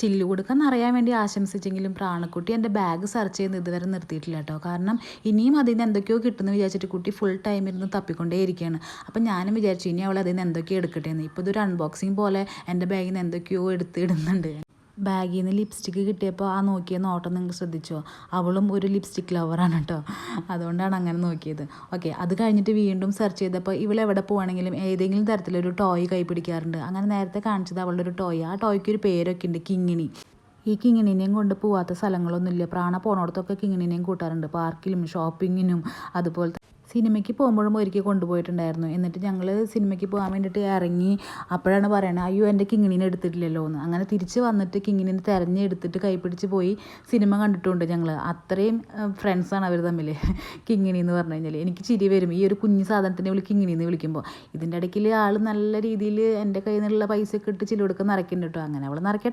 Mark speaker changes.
Speaker 1: ചില്ലു കൊടുക്കാൻ അറിയാൻ വേണ്ടി ആശംസിച്ചെങ്കിലും പ്രാണക്കുട്ടി എൻ്റെ ബാഗ് സെർച്ച് ചെയ്യുന്നത് ഇതുവരെ നിർത്തിയിട്ടില്ല കേട്ടോ. കാരണം ഇനിയും അതിൽ നിന്ന് എന്തൊക്കെയോ കിട്ടുമെന്ന് വിചാരിച്ചിട്ട് കുട്ടി ഫുൾ ടൈം ഇരുന്ന് തപ്പിക്കൊണ്ടേ ഇരിക്കുകയാണ്. അപ്പം ഞാനും വിചാരിച്ചു ഇനി അവൾ അതിൽ നിന്ന് എന്തൊക്കെയോ എടുക്കട്ടെ എന്ന്. ഇപ്പോൾ ഇതൊരു അൺബോക്സിങ് പോലെ എൻ്റെ ബാഗിൽ നിന്ന് എന്തൊക്കെയോ ഇടുന്നുണ്ട്. ബാഗിൽ നിന്ന് ലിപ്സ്റ്റിക്ക് കിട്ടിയപ്പോൾ ആ നോക്കിയ നോട്ടം നിങ്ങൾ ശ്രദ്ധിച്ചോ? അവളും ഒരു ലിപ്സ്റ്റിക് ലവറാണ് കേട്ടോ. അതുകൊണ്ടാണ് അങ്ങനെ നോക്കിയത്. ഓക്കെ, അത് കഴിഞ്ഞിട്ട് വീണ്ടും സെർച്ച് ചെയ്തപ്പോൾ ഇവൾ എവിടെ പോവുകയാണെങ്കിലും ഏതെങ്കിലും തരത്തിലൊരു ടോയ് കൈ പിടിക്കാറുണ്ട്. അങ്ങനെ നേരത്തെ കാണിച്ചത് അവളുടെ ഒരു ടോയ്. ആ ടോയ്ക്ക് ഒരു പേരൊക്കെ ഉണ്ട്, കിങ്ങിണി. ഈ കിങ്ങിണിനെയും കൊണ്ട് പോവാത്ത സ്ഥലങ്ങളൊന്നുമില്ല. പ്രാണ പോണോടത്തൊക്കെ കിങ്ങിണിനെയും കൂട്ടാറുണ്ട്, പാർക്കിലും ഷോപ്പിങ്ങിനും. അതുപോലെ സിനിമയ്ക്ക് പോകുമ്പോഴും ഒരിക്കൽ കൊണ്ടുപോയിട്ടുണ്ടായിരുന്നു. എന്നിട്ട് ഞങ്ങൾ സിനിമയ്ക്ക് പോകാൻ വേണ്ടിയിട്ട് ഇറങ്ങി. അപ്പോഴാണ് പറയണത് അയ്യോ എൻ്റെ കിങ്ങിണീനെ എടുത്തിട്ടില്ലല്ലോ എന്ന്. അങ്ങനെ തിരിച്ച് വന്നിട്ട് കിങ്ങിണീനെ തിരഞ്ഞെടുത്തിട്ട് കൈപ്പിടിച്ച് പോയി സിനിമ കണ്ടിട്ടുണ്ട് ഞങ്ങൾ. അത്രയും ഫ്രണ്ട്സാണ് അവർ തമ്മിൽ. കിങ്ങിണി എന്ന് പറഞ്ഞു കഴിഞ്ഞാൽ എനിക്ക് ചിരി വരും ഈ ഒരു കുഞ്ഞു സാധനത്തിനെ കിങ്ങിണി എന്ന് വിളിക്കുമ്പോൾ. ഇതിൻ്റെ ഇടയ്ക്കിൽ ആൾ നല്ല രീതിയിൽ എൻ്റെ കയ്യിൽ നിന്നുള്ള പൈസ ഒക്കെ ഇട്ട് ചിലവെടുക്കാൻ നിറയ്ക്കുന്നുണ്ട് കേട്ടോ. അങ്ങനെ അവൾ നിറയ്ക്കട്ടെ.